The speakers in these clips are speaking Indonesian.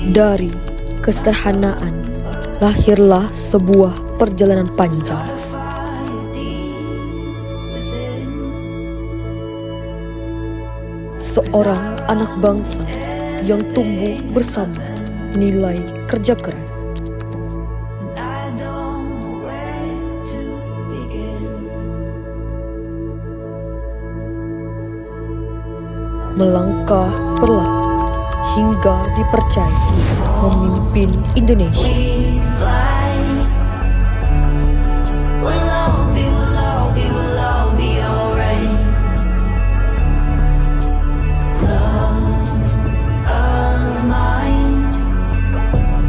Dari kesederhanaan lahirlah sebuah perjalanan panjang. Seorang anak bangsa yang tumbuh bersama nilai kerja keras. Melangkah perlahan hingga dipercaya memimpin Indonesia.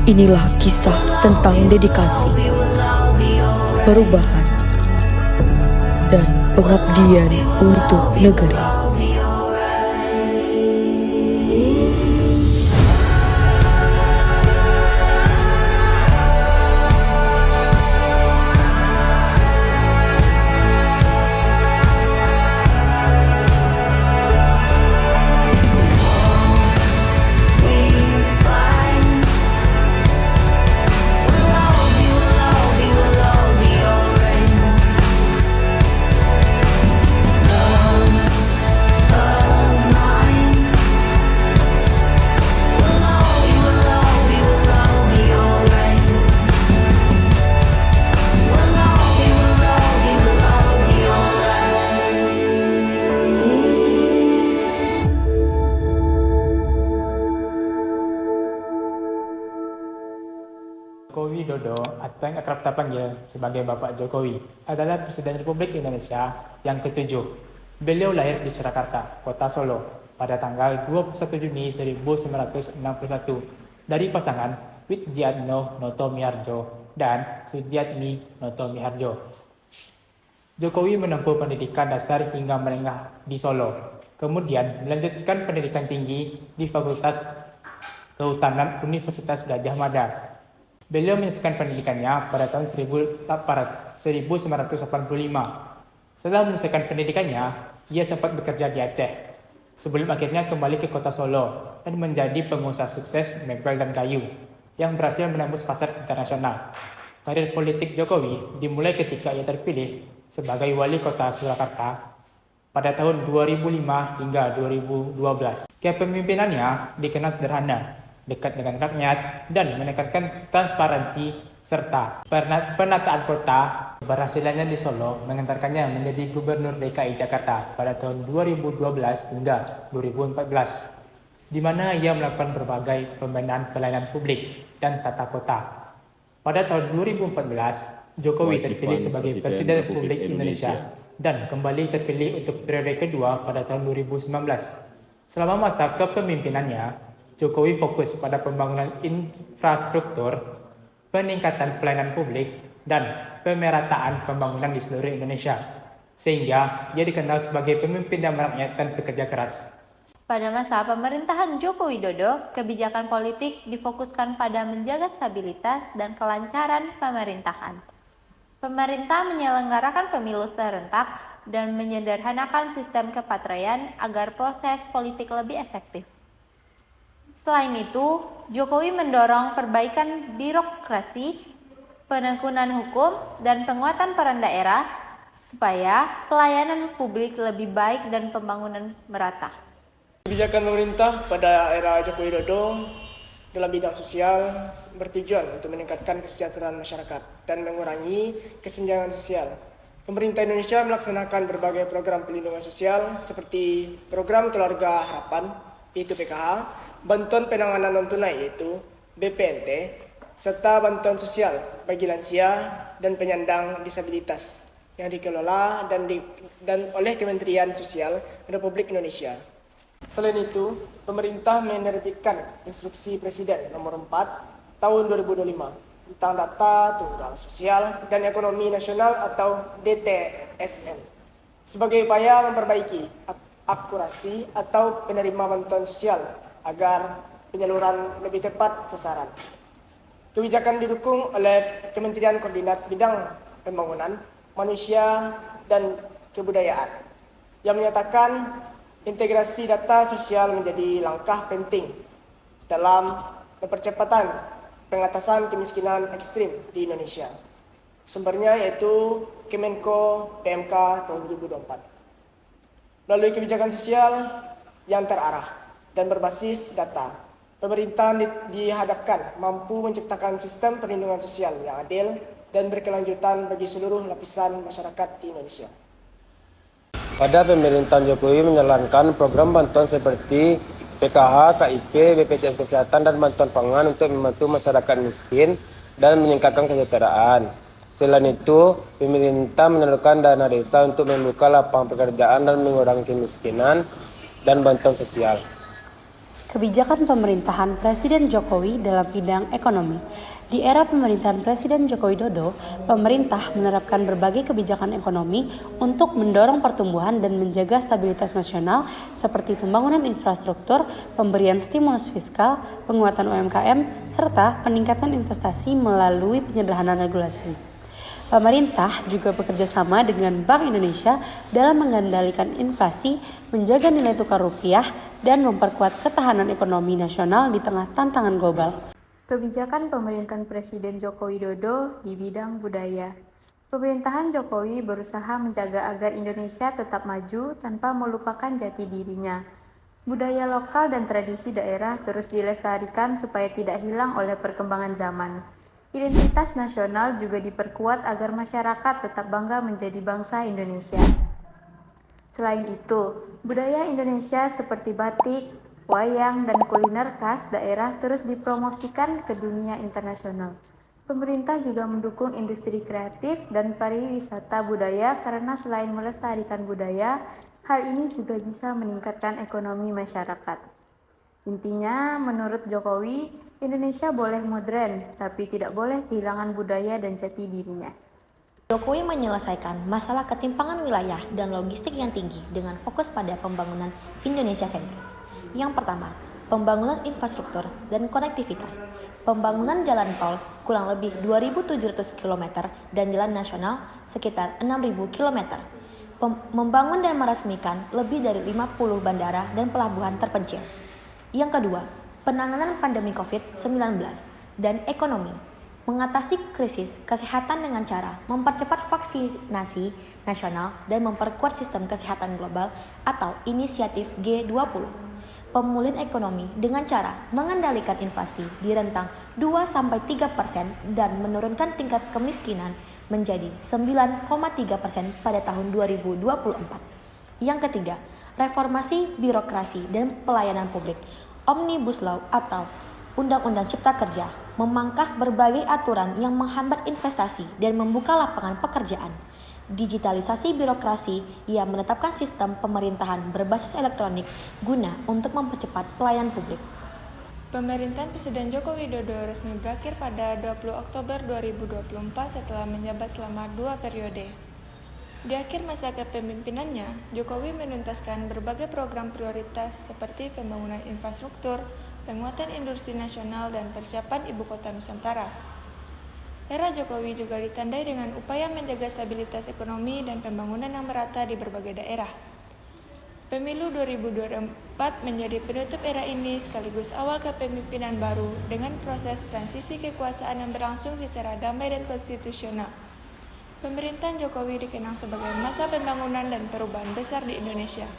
Inilah kisah tentang dedikasi, perubahan, dan pengabdian untuk negeri. Joko Widodo atau yang akrab kita panggil sebagai Bapak Jokowi adalah Presiden Republik Indonesia yang ke-7. Beliau lahir di Surakarta, Kota Solo, pada tanggal 21 Juni 1961 dari pasangan Widjiatno Notomiharjo dan Sujiatmi Notomiharjo. Jokowi menempuh pendidikan dasar hingga menengah di Solo, kemudian melanjutkan pendidikan tinggi di Fakultas Kehutanan Universitas Gadjah Mada. Beliau menyelesaikan pendidikannya pada tahun 1985. Setelah menyelesaikan pendidikannya, ia sempat bekerja di Aceh, sebelum akhirnya kembali ke kota Solo dan menjadi pengusaha sukses mebel dan kayu yang berhasil menembus pasar internasional. Karir politik Jokowi dimulai ketika ia terpilih sebagai wali kota Surakarta pada tahun 2005 hingga 2012. Kepemimpinannya dikenal sederhana, dekat dengan rakyat, dan menekankan transparansi serta penataan kota. Keberhasilannya di Solo mengantarkannya menjadi Gubernur DKI Jakarta pada tahun 2012 hingga 2014, di mana ia melakukan berbagai pembenahan pelayanan publik dan tata kota. Pada tahun 2014, Jokowi terpilih sebagai Presiden Republik Indonesia dan kembali terpilih untuk periode kedua pada tahun 2019. Selama masa kepemimpinannya, Jokowi fokus pada pembangunan infrastruktur, peningkatan pelayanan publik, dan pemerataan pembangunan di seluruh Indonesia, sehingga ia dikenal sebagai pemimpin yang merakyat dan pekerja keras. Pada masa pemerintahan Joko Widodo, kebijakan politik difokuskan pada menjaga stabilitas dan kelancaran pemerintahan. Pemerintah menyelenggarakan pemilu serentak dan menyederhanakan sistem kepartaian agar proses politik lebih efektif. Selain itu, Jokowi mendorong perbaikan birokrasi, penekunan hukum, dan penguatan peran daerah supaya pelayanan publik lebih baik dan pembangunan merata. Kebijakan pemerintah pada era Joko Widodo dalam bidang sosial bertujuan untuk meningkatkan kesejahteraan masyarakat dan mengurangi kesenjangan sosial. Pemerintah Indonesia melaksanakan berbagai program perlindungan sosial seperti program Keluarga Harapan, yaitu PKH, bantuan penanganan non-tunai yaitu BPNT, serta bantuan sosial bagi lansia dan penyandang disabilitas yang dikelola dan oleh Kementerian Sosial Republik Indonesia. Selain itu, pemerintah menerbitkan Instruksi Presiden Nomor 4 Tahun 2025 tentang Data Tunggal Sosial dan Ekonomi Nasional atau DTSN sebagai upaya memperbaiki akurasi atau penerima bantuan sosial agar penyaluran lebih tepat sasaran. Kebijakan didukung oleh Kementerian Koordinat Bidang Pembangunan Manusia dan Kebudayaan yang menyatakan integrasi data sosial menjadi langkah penting dalam percepatan pengatasan kemiskinan ekstrim di Indonesia. Sumbernya yaitu Kemenko PMK tahun 2024. Melalui kebijakan sosial yang terarah dan berbasis data, pemerintah dihadapkan mampu menciptakan sistem perlindungan sosial yang adil dan berkelanjutan bagi seluruh lapisan masyarakat di Indonesia. Pada pemerintahan Jokowi menjalankan program bantuan seperti PKH, KIP, BPJS Kesehatan, dan bantuan pangan untuk membantu masyarakat miskin dan meningkatkan kesejahteraan. Selain itu, pemerintah menyalurkan dana desa untuk membuka lapangan pekerjaan dan mengurangi kemiskinan dan bantuan sosial. Kebijakan pemerintahan Presiden Jokowi dalam bidang ekonomi. Di era pemerintahan Presiden Joko Widodo, pemerintah menerapkan berbagai kebijakan ekonomi untuk mendorong pertumbuhan dan menjaga stabilitas nasional seperti pembangunan infrastruktur, pemberian stimulus fiskal, penguatan UMKM, serta peningkatan investasi melalui penyederhanaan regulasi. Pemerintah juga bekerja sama dengan Bank Indonesia dalam mengendalikan inflasi, menjaga nilai tukar rupiah, dan memperkuat ketahanan ekonomi nasional di tengah tantangan global. Kebijakan pemerintahan Presiden Joko Widodo di bidang budaya. Pemerintahan Jokowi berusaha menjaga agar Indonesia tetap maju tanpa melupakan jati dirinya. Budaya lokal dan tradisi daerah terus dilestarikan supaya tidak hilang oleh perkembangan zaman. Identitas nasional juga diperkuat agar masyarakat tetap bangga menjadi bangsa Indonesia. Selain itu, budaya Indonesia seperti batik, wayang, dan kuliner khas daerah terus dipromosikan ke dunia internasional. Pemerintah juga mendukung industri kreatif dan pariwisata budaya karena selain melestarikan budaya, hal ini juga bisa meningkatkan ekonomi masyarakat. Intinya, menurut Jokowi, Indonesia boleh modern, tapi tidak boleh kehilangan budaya dan jati dirinya. Jokowi menyelesaikan masalah ketimpangan wilayah dan logistik yang tinggi dengan fokus pada pembangunan Indonesia sentris. Yang pertama, pembangunan infrastruktur dan konektivitas. Pembangunan jalan tol kurang lebih 2.700 km dan jalan nasional sekitar 6.000 km. Membangun dan meresmikan lebih dari 50 bandara dan pelabuhan terpencil. Yang kedua, penanganan pandemi COVID-19 dan ekonomi. Mengatasi krisis kesehatan dengan cara mempercepat vaksinasi nasional dan memperkuat sistem kesehatan global atau inisiatif G20. Pemulihan ekonomi dengan cara mengendalikan inflasi di rentang 2-3% dan menurunkan tingkat kemiskinan menjadi 9,3% pada tahun 2024. Yang ketiga, reformasi birokrasi dan pelayanan publik, Omnibus Law atau Undang-Undang Cipta Kerja, memangkas berbagai aturan yang menghambat investasi dan membuka lapangan pekerjaan. Digitalisasi birokrasi yang menetapkan sistem pemerintahan berbasis elektronik guna untuk mempercepat pelayanan publik. Pemerintahan Presiden Joko Widodo resmi berakhir pada 20 Oktober 2024 setelah menjabat selama 2 periode. Di akhir masa kepemimpinannya, Jokowi menuntaskan berbagai program prioritas seperti pembangunan infrastruktur, penguatan industri nasional, dan persiapan ibu kota Nusantara. Era Jokowi juga ditandai dengan upaya menjaga stabilitas ekonomi dan pembangunan yang merata di berbagai daerah. Pemilu 2024 menjadi penutup era ini sekaligus awal kepemimpinan baru dengan proses transisi kekuasaan yang berlangsung secara damai dan konstitusional. Pemerintahan Jokowi dikenang sebagai masa pembangunan dan perubahan besar di Indonesia.